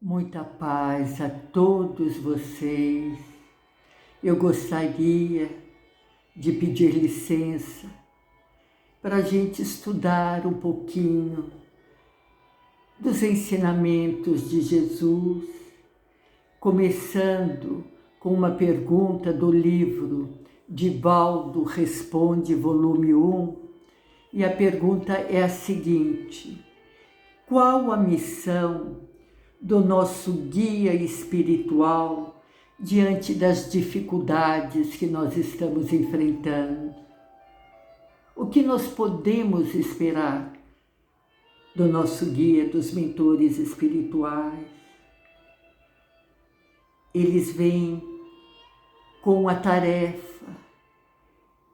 Muita paz a todos vocês. Eu gostaria de pedir licença para a gente estudar um pouquinho dos ensinamentos de Jesus, começando com uma pergunta do livro Divaldo Responde, volume 1, e a pergunta é a seguinte: qual a missão do nosso guia espiritual diante das dificuldades que nós estamos enfrentando? O que nós podemos esperar do nosso guia, dos mentores espirituais? Eles vêm com a tarefa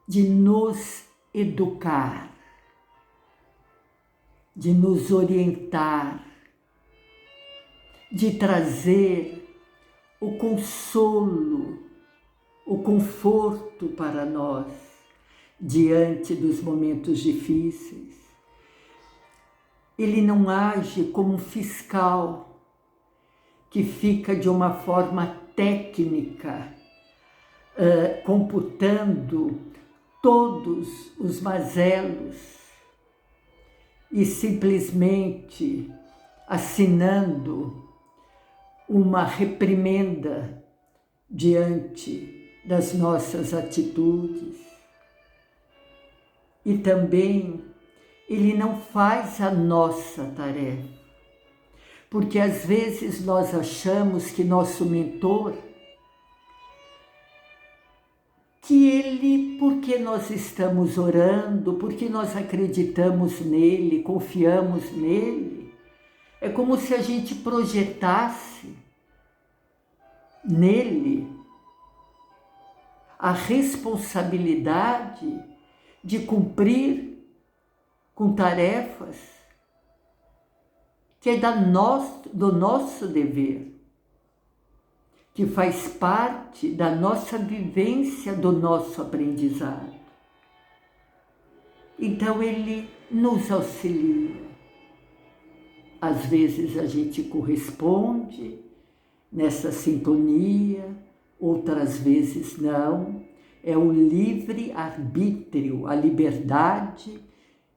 de nos educar, de nos orientar, de trazer o consolo, o conforto para nós diante dos momentos difíceis. Ele não age como um fiscal que fica de uma forma técnica, computando todos os mazelos e simplesmente assinando uma reprimenda diante das nossas atitudes. E também ele não faz a nossa tarefa, porque às vezes nós achamos que nosso mentor, que ele, porque nós estamos orando, porque nós acreditamos nele, confiamos nele, é como se a gente projetasse nele a responsabilidade de cumprir com tarefas que é do nosso dever, que faz parte da nossa vivência, do nosso aprendizado. Então ele nos auxilia. Às vezes a gente corresponde nessa sintonia, outras vezes não. É o livre-arbítrio, a liberdade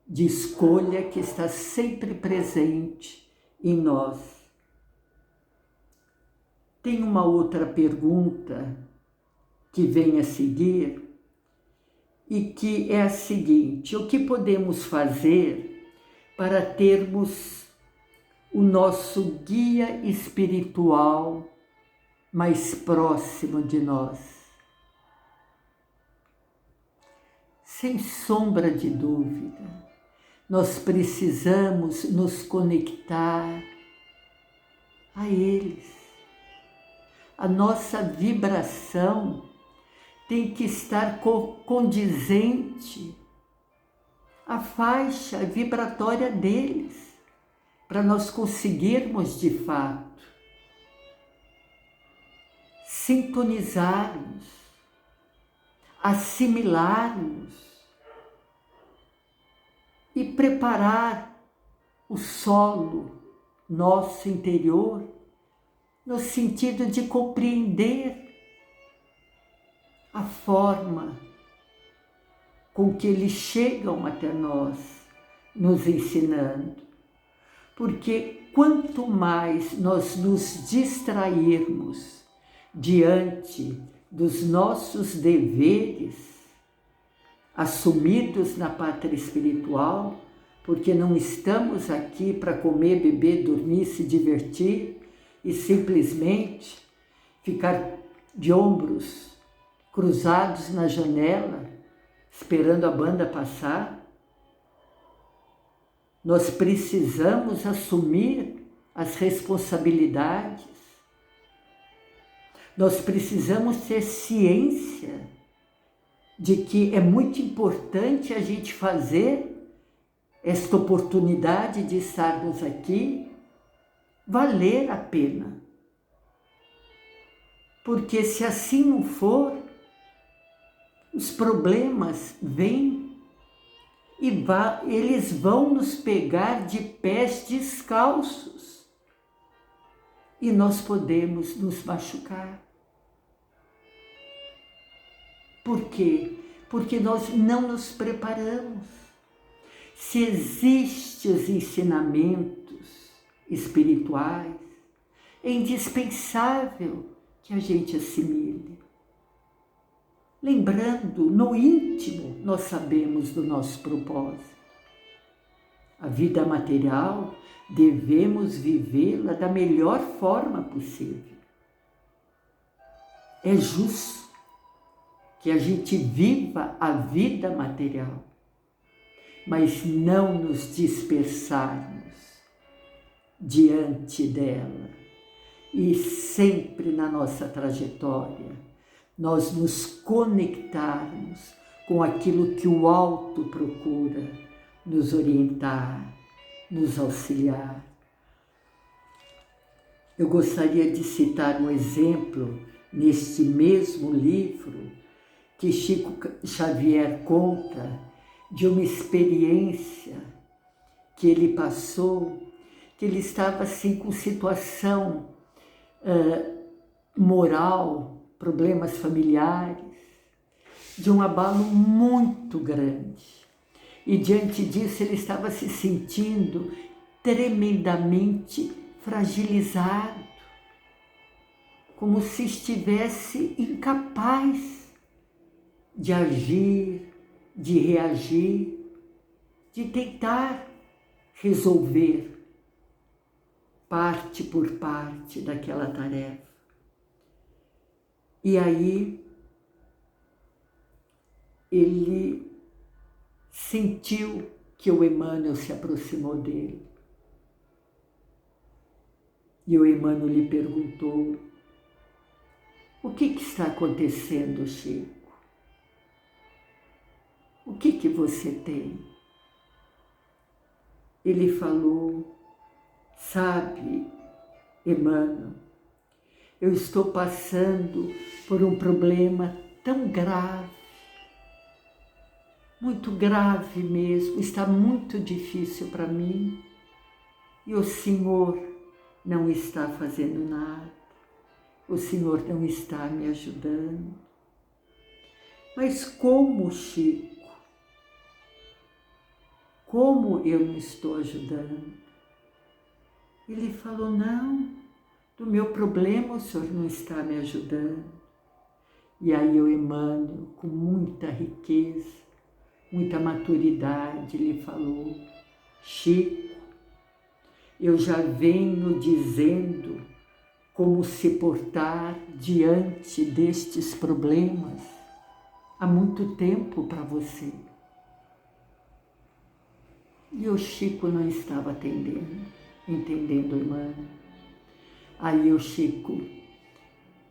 de escolha que está sempre presente em nós. Tem uma outra pergunta que vem a seguir e que é a seguinte: o que podemos fazer para termos o nosso guia espiritual mais próximo de nós? Sem sombra de dúvida, nós precisamos nos conectar a eles. A nossa vibração tem que estar condizente à faixa vibratória deles, para nós conseguirmos, de fato, sintonizarmos, assimilarmos e preparar o solo nosso interior no sentido de compreender a forma com que eles chegam até nós, nos ensinando. Porque quanto mais nós nos distrairmos diante dos nossos deveres assumidos na pátria espiritual, porque não estamos aqui para comer, beber, dormir, se divertir e simplesmente ficar de ombros cruzados na janela, esperando a banda passar. Nós precisamos assumir as responsabilidades. Nós precisamos ter ciência de que é muito importante a gente fazer esta oportunidade de estarmos aqui valer a pena. Porque se assim não for, os problemas vêm e eles vão nos pegar de pés descalços. e nós podemos nos machucar. Por quê? Porque nós não nos preparamos. Se existem os ensinamentos espirituais, é indispensável que a gente assimile. Lembrando, no íntimo, nós sabemos do nosso propósito. A vida material, devemos vivê-la da melhor forma possível. É justo que a gente viva a vida material, mas não nos dispersarmos diante dela. E sempre na nossa trajetória, nós nos conectarmos com aquilo que o alto procura nos orientar, nos auxiliar. Eu gostaria de citar um exemplo neste mesmo livro que Chico Xavier conta de uma experiência que ele passou, que ele estava assim com situação moral, problemas familiares, de um abalo muito grande. E diante disso ele estava se sentindo tremendamente fragilizado, como se estivesse incapaz de agir, de reagir, de tentar resolver parte por parte daquela tarefa. E aí ele sentiu que o Emmanuel se aproximou dele. E o Emmanuel lhe perguntou: o que está acontecendo, Chico? O que você tem? Ele falou: sabe, Emmanuel, eu estou passando por um problema tão grave, muito grave mesmo, está muito difícil para mim, e o Senhor não está fazendo nada, o Senhor não está me ajudando. Mas como, Chico? Como eu não estou ajudando? Ele falou: não, do meu problema o Senhor não está me ajudando. E aí o Emmanuel, com muita riqueza, muita maturidade, lhe falou: Chico, eu já venho dizendo como se portar diante destes problemas há muito tempo para você. E o Chico não estava entendendo, Emmanuel. Aí o Chico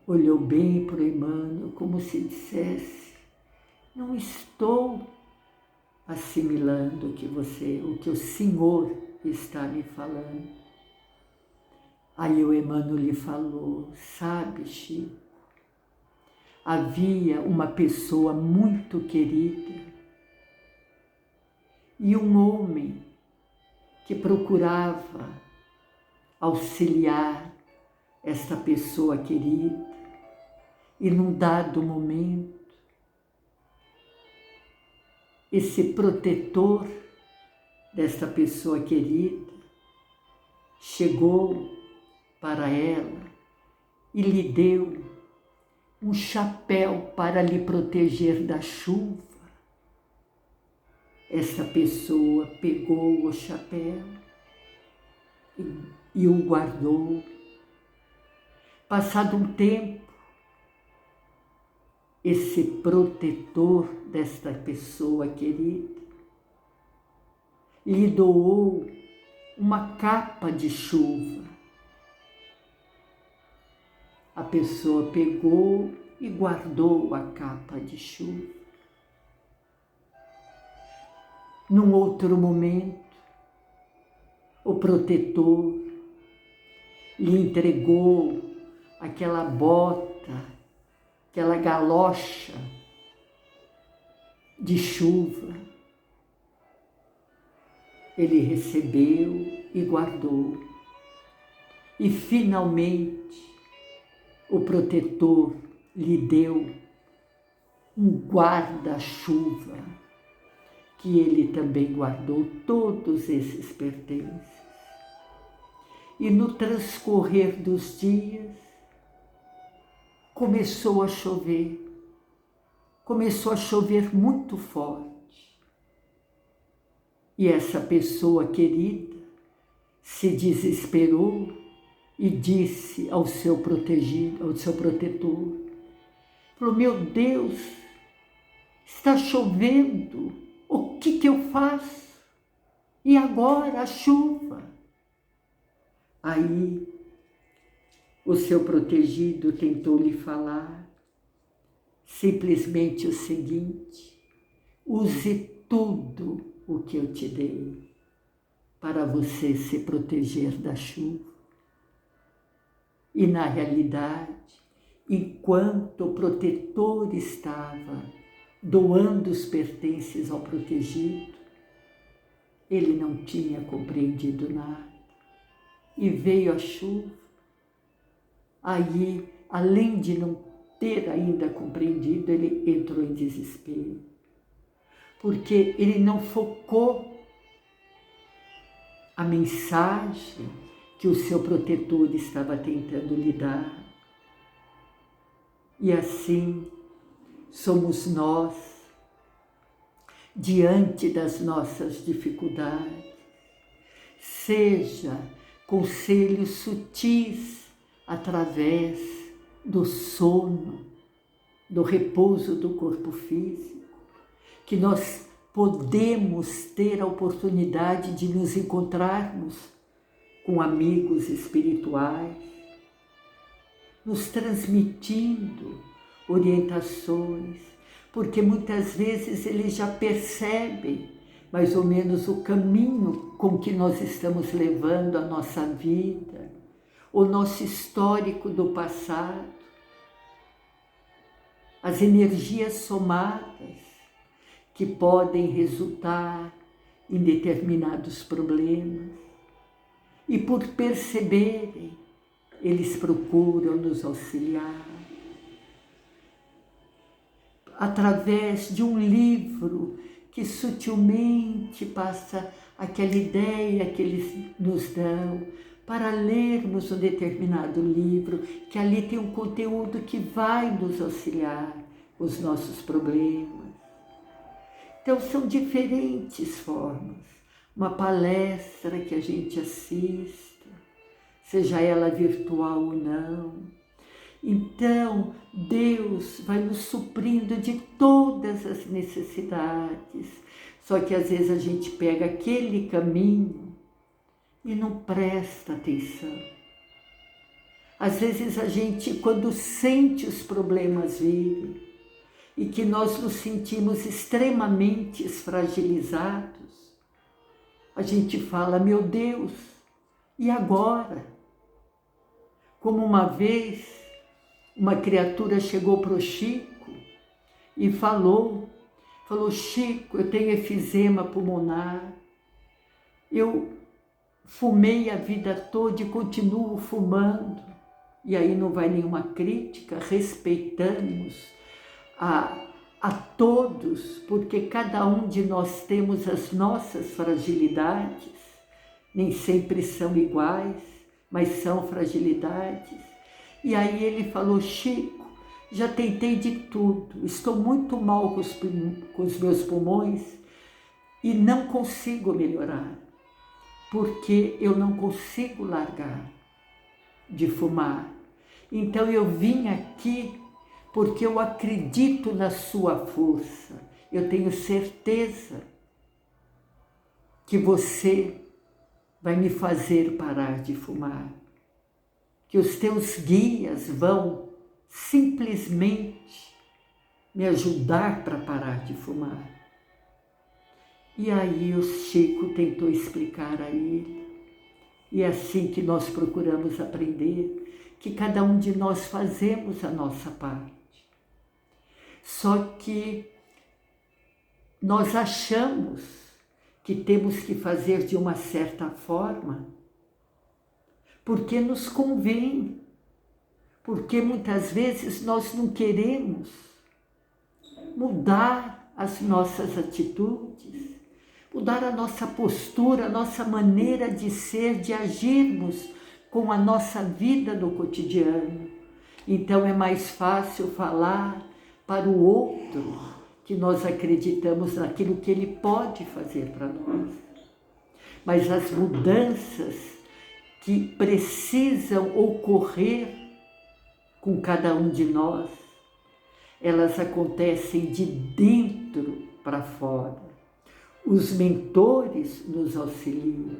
olhou bem para o Emmanuel, como se dissesse: não estou assimilando o que o Senhor está me falando. Aí o Emmanuel lhe falou: sabe, Chico, havia uma pessoa muito querida e um homem que procurava auxiliar esta pessoa querida, e num dado momento, esse protetor desta pessoa querida chegou para ela e lhe deu um chapéu para lhe proteger da chuva. Essa pessoa pegou o chapéu e o guardou. Passado um tempo, esse protetor desta pessoa querida lhe doou uma capa de chuva. A pessoa pegou e guardou a capa de chuva. Num outro momento, o protetor lhe entregou aquela bota, aquela galocha de chuva. Ele recebeu e guardou. E finalmente o protetor lhe deu um guarda-chuva, que ele também guardou todos esses pertences. E no transcorrer dos dias, começou a chover muito forte. E essa pessoa querida se desesperou e disse ao seu protegido, ao seu protetor, falou: meu Deus, está chovendo, o que eu faço? E agora a chuva? Aí o seu protegido tentou lhe falar simplesmente o seguinte: use tudo o que eu te dei para você se proteger da chuva. E na realidade, enquanto o protetor estava doando os pertences ao protegido, ele não tinha compreendido nada. E veio a chuva. Aí, além de não ter ainda compreendido, ele entrou em desespero, porque ele não focou a mensagem que o seu protetor estava tentando lhe dar. E assim somos nós, diante das nossas dificuldades, seja conselhos sutis através do sono, do repouso do corpo físico, que nós podemos ter a oportunidade de nos encontrarmos com amigos espirituais, nos transmitindo orientações, porque muitas vezes eles já percebem mais ou menos o caminho com que nós estamos levando a nossa vida, o nosso histórico do passado, as energias somadas que podem resultar em determinados problemas. E por perceberem, eles procuram nos auxiliar. Através de um livro que sutilmente passa aquela ideia que eles nos dão, para lermos um determinado livro, que ali tem um conteúdo que vai nos auxiliar os nossos problemas. Então são diferentes formas. Uma palestra que a gente assista, seja ela virtual ou não. Então, Deus vai nos suprindo de todas as necessidades. Só que às vezes a gente pega aquele caminho e não presta atenção. Às vezes a gente, quando sente os problemas virem e que nós nos sentimos extremamente fragilizados, a gente fala: meu Deus, e agora? Como uma vez, uma criatura chegou para o Chico e falou: Chico, eu tenho efizema pulmonar, eu fumei a vida toda e continuo fumando. E aí não vai nenhuma crítica, respeitamos a todos, porque cada um de nós temos as nossas fragilidades, nem sempre são iguais, mas são fragilidades. E aí ele falou: Chico, já tentei de tudo, estou muito mal com os meus pulmões e não consigo melhorar, porque eu não consigo largar de fumar. Então eu vim aqui porque eu acredito na sua força. Eu tenho certeza que você vai me fazer parar de fumar, que os teus guias vão simplesmente me ajudar para parar de fumar. E aí o Chico tentou explicar a ele, e é assim que nós procuramos aprender, que cada um de nós fazemos a nossa parte. Só que nós achamos que temos que fazer de uma certa forma, porque nos convém, porque muitas vezes nós não queremos mudar as nossas atitudes, mudar a nossa postura, a nossa maneira de ser, de agirmos com a nossa vida no cotidiano. Então é mais fácil falar para o outro que nós acreditamos naquilo que ele pode fazer para nós. Mas as mudanças que precisam ocorrer com cada um de nós, elas acontecem de dentro para fora. Os mentores nos auxiliam.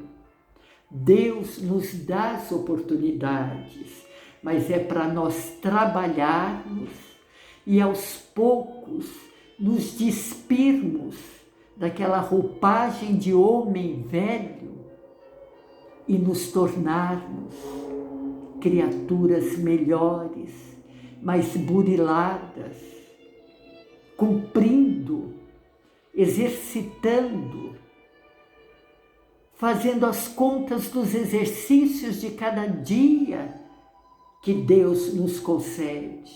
Deus nos dá as oportunidades, mas é para nós trabalharmos e aos poucos nos despirmos daquela roupagem de homem velho e nos tornarmos criaturas melhores, mais buriladas, cumprindo, exercitando, fazendo as contas dos exercícios de cada dia que Deus nos concede.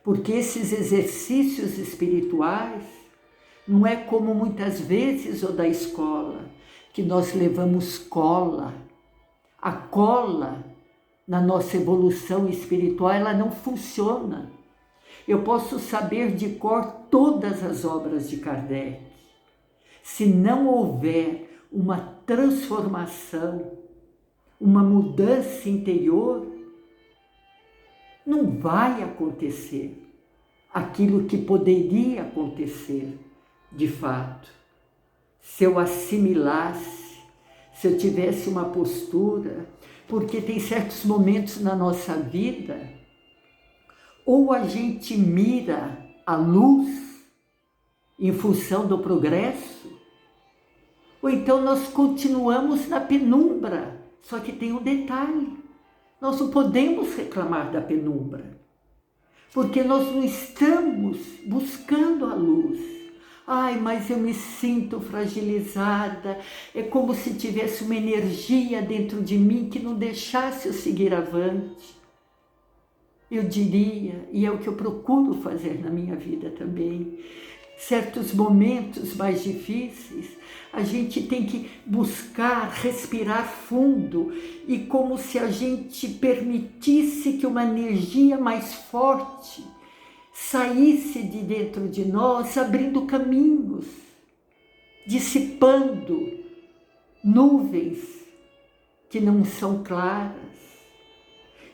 Porque esses exercícios espirituais não é como muitas vezes o da escola, que nós levamos cola. A cola, na nossa evolução espiritual, ela não funciona. Eu posso saber de cor todas as obras de Kardec. Se não houver uma transformação, uma mudança interior, não vai acontecer aquilo que poderia acontecer de fato. Se eu assimilasse, se eu tivesse uma postura, porque tem certos momentos na nossa vida, ou a gente mira a luz em função do progresso, ou então nós continuamos na penumbra. Só que tem um detalhe, nós não podemos reclamar da penumbra, porque nós não estamos buscando a luz. Ai, mas eu me sinto fragilizada, é como se tivesse uma energia dentro de mim que não deixasse eu seguir avante. Eu diria, e é o que eu procuro fazer na minha vida também, certos momentos mais difíceis, a gente tem que buscar respirar fundo e como se a gente permitisse que uma energia mais forte saísse de dentro de nós, abrindo caminhos, dissipando nuvens que não são claras,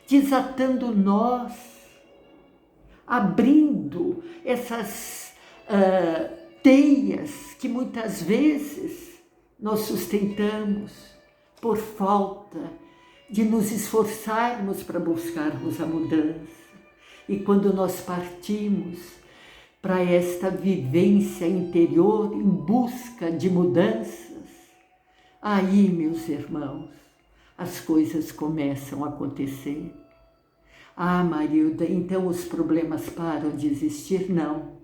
desatando nós, abrindo essas teias que muitas vezes nós sustentamos por falta de nos esforçarmos para buscarmos a mudança. E quando nós partimos para esta vivência interior em busca de mudanças, aí, meus irmãos, as coisas começam a acontecer. Ah, Marilda, então os problemas param de existir? Não.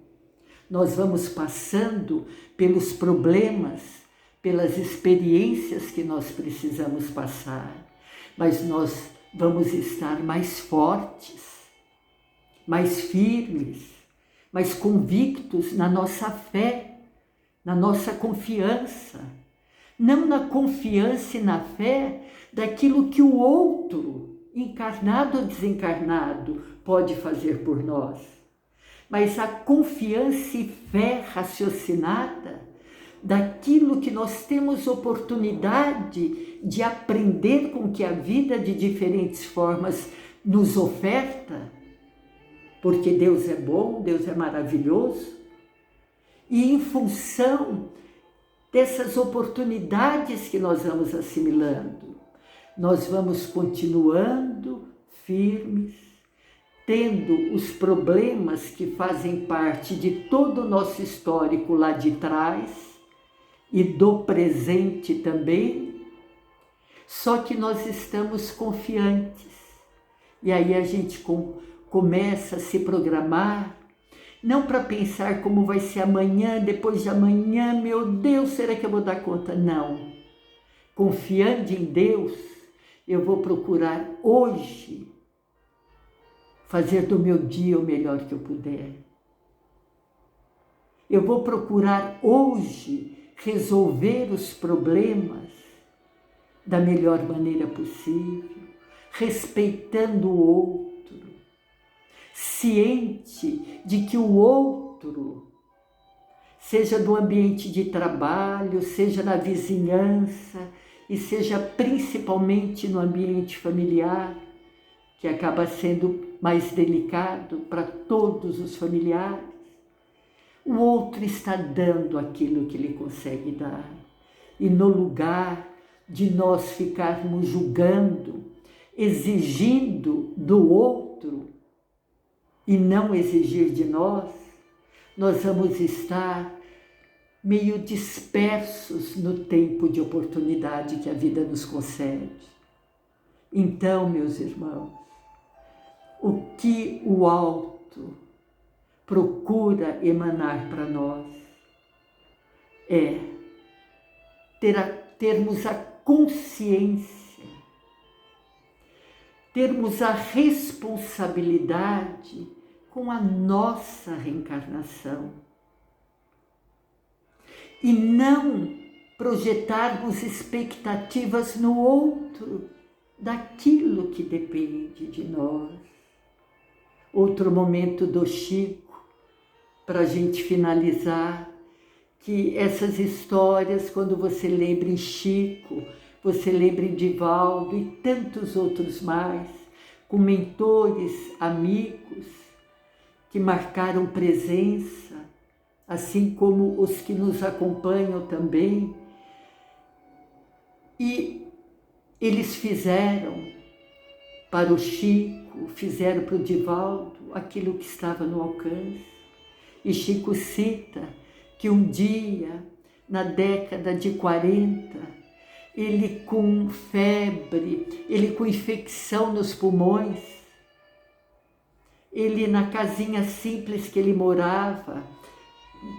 Nós vamos passando pelos problemas, pelas experiências que nós precisamos passar, mas nós vamos estar mais fortes, mais firmes, mais convictos na nossa fé, na nossa confiança. Não na confiança e na fé daquilo que o outro, encarnado ou desencarnado, pode fazer por nós, mas a confiança e fé raciocinada daquilo que nós temos oportunidade de aprender com que a vida de diferentes formas nos oferta, porque Deus é bom, Deus é maravilhoso, e em função dessas oportunidades que nós vamos assimilando, nós vamos continuando firmes, tendo os problemas que fazem parte de todo o nosso histórico lá de trás e do presente também, só que nós estamos confiantes. E aí a gente começa a se programar, não para pensar como vai ser amanhã, depois de amanhã, meu Deus, será que eu vou dar conta? Não. Confiando em Deus, eu vou procurar hoje fazer do meu dia o melhor que eu puder. Eu vou procurar hoje resolver os problemas da melhor maneira possível, respeitando o outro, ciente de que o outro, seja no ambiente de trabalho, seja na vizinhança e seja principalmente no ambiente familiar, que acaba sendo mais delicado para todos os familiares, o outro está dando aquilo que ele consegue dar. E no lugar de nós ficarmos julgando, exigindo do outro e não exigir de nós, nós vamos estar meio dispersos no tempo de oportunidade que a vida nos concede. Então, meus irmãos, o que o alto procura emanar para nós é termos a consciência, termos a responsabilidade com a nossa reencarnação e não projetarmos expectativas no outro, daquilo que depende de nós. Outro momento do Chico, para a gente finalizar, que essas histórias, quando você lembra em Chico, você lembra em Divaldo e tantos outros mais, com mentores, amigos, que marcaram presença, assim como os que nos acompanham também. E eles fizeram para o Chico, fizeram para o Divaldo aquilo que estava no alcance. E Chico cita que um dia, na década de 40, ele com febre, ele com infecção nos pulmões, ele na casinha simples que ele morava,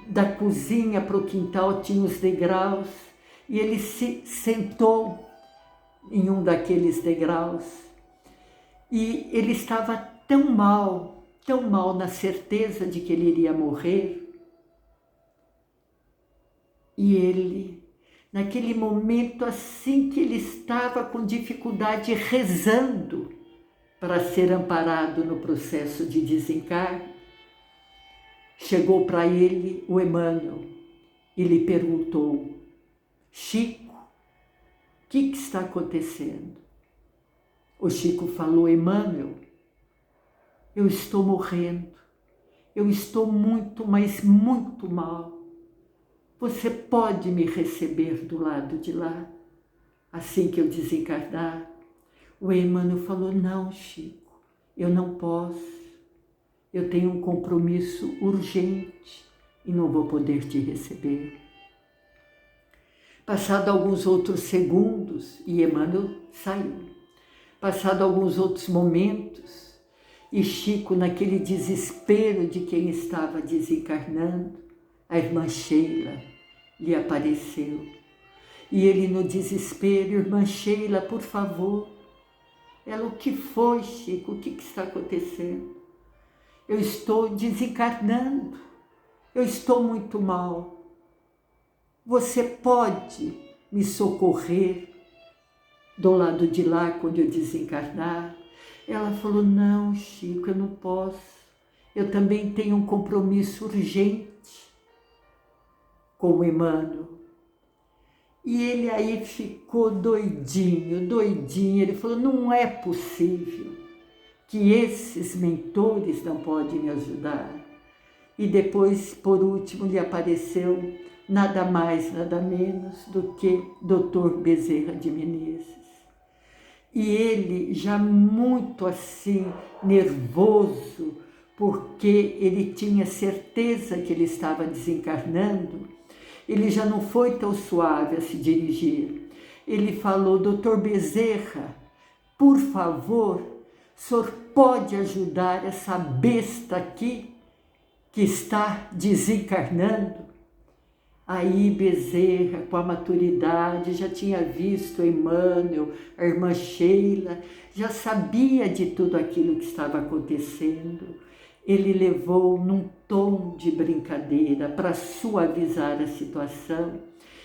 da cozinha para o quintal tinha os degraus, e ele se sentou em um daqueles degraus, e ele estava tão mal na certeza de que ele iria morrer, e ele, naquele momento assim que ele estava com dificuldade, rezando para ser amparado no processo de desencarne, chegou para ele o Emmanuel e lhe perguntou: Chico, o que está acontecendo? O Chico falou: Emmanuel, eu estou morrendo, eu estou muito, mas muito mal. Você pode me receber do lado de lá, assim que eu desencarnar? O Emmanuel falou: não, Chico, eu não posso. Eu tenho um compromisso urgente e não vou poder te receber. Passado alguns outros segundos, e Emmanuel saiu. Passado alguns outros momentos, e Chico, naquele desespero de quem estava desencarnando, a irmã Sheila lhe apareceu. E ele no desespero: irmã Sheila, por favor. Ela: o que foi, Chico? O que está acontecendo? Eu estou desencarnando, eu estou muito mal. Você pode me socorrer do lado de lá quando eu desencarnar? Ela falou: não, Chico, eu não posso. Eu também tenho um compromisso urgente com o Emmanuel. E ele aí ficou doidinho. Ele falou: não é possível que esses mentores não podem me ajudar. E depois, por último, lhe apareceu nada mais, nada menos do que Dr. Bezerra de Menezes. E ele, já muito assim, nervoso, porque ele tinha certeza que ele estava desencarnando, ele já não foi tão suave a se dirigir. Ele falou: Dr. Bezerra, por favor, o senhor pode ajudar essa besta aqui que está desencarnando? Aí Bezerra, com a maturidade, já tinha visto Emmanuel, a irmã Sheila, já sabia de tudo aquilo que estava acontecendo. Ele levou num tom de brincadeira para suavizar a situação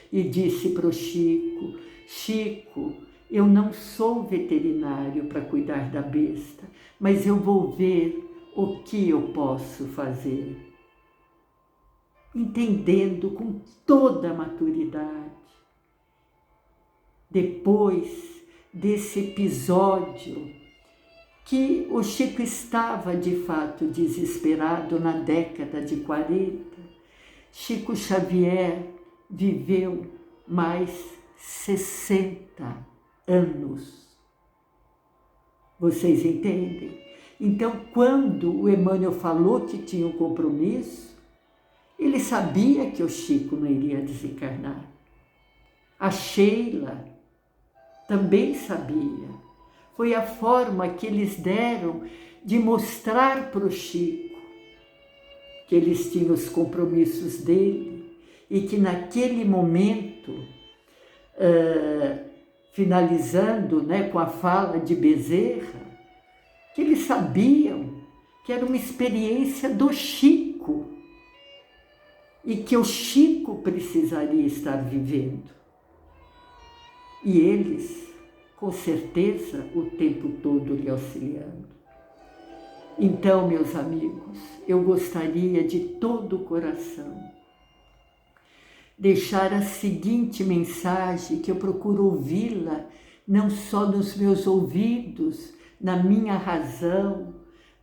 e disse para o Chico: Chico, eu não sou veterinário para cuidar da besta, mas eu vou ver o que eu posso fazer. Entendendo com toda a maturidade. Depois desse episódio, que o Chico estava de fato desesperado na década de 40, Chico Xavier viveu mais 60 anos. Vocês entendem? Então, quando o Emmanuel falou que tinha um compromisso, ele sabia que o Chico não iria desencarnar. A Sheila também sabia. Foi a forma que eles deram de mostrar para o Chico que eles tinham os compromissos dele e que naquele momento, finalizando, com a fala de Bezerra, que eles sabiam que era uma experiência do Chico e que o Chico precisaria estar vivendo. E eles, com certeza, o tempo todo lhe auxiliando. Então, meus amigos, eu gostaria de todo o coração deixar a seguinte mensagem, que eu procuro ouvi-la não só nos meus ouvidos, na minha razão,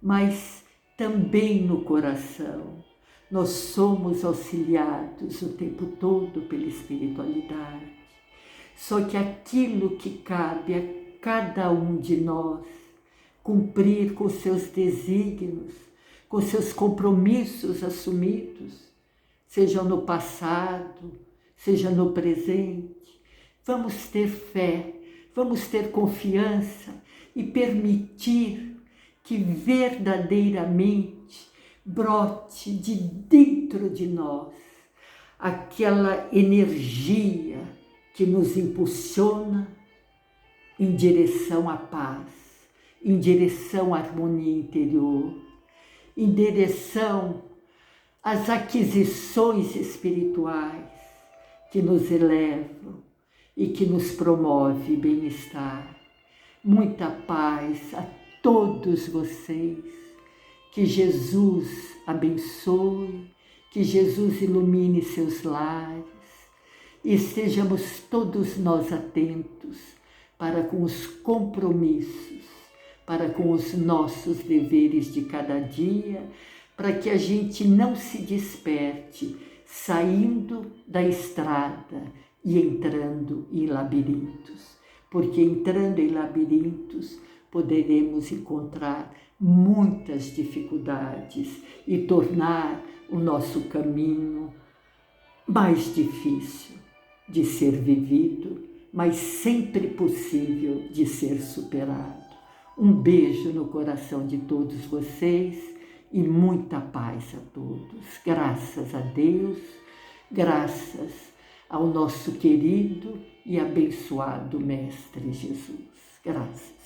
mas também no coração. Nós somos auxiliados o tempo todo pela espiritualidade. Só que aquilo que cabe a cada um de nós cumprir com seus desígnios, com seus compromissos assumidos, seja no passado, seja no presente, vamos ter fé, vamos ter confiança e permitir que verdadeiramente brote de dentro de nós aquela energia que nos impulsiona em direção à paz, em direção à harmonia interior, em direção às aquisições espirituais que nos elevam e que nos promove bem-estar. Muita paz a todos vocês. Que Jesus abençoe, que Jesus ilumine seus lares e estejamos todos nós atentos para com os compromissos, para com os nossos deveres de cada dia, para que a gente não se desperte saindo da estrada e entrando em labirintos, porque entrando em labirintos poderemos encontrar muitas dificuldades e tornar o nosso caminho mais difícil de ser vivido, mas sempre possível de ser superado. Um beijo no coração de todos vocês e muita paz a todos. Graças a Deus, graças ao nosso querido e abençoado Mestre Jesus. Graças.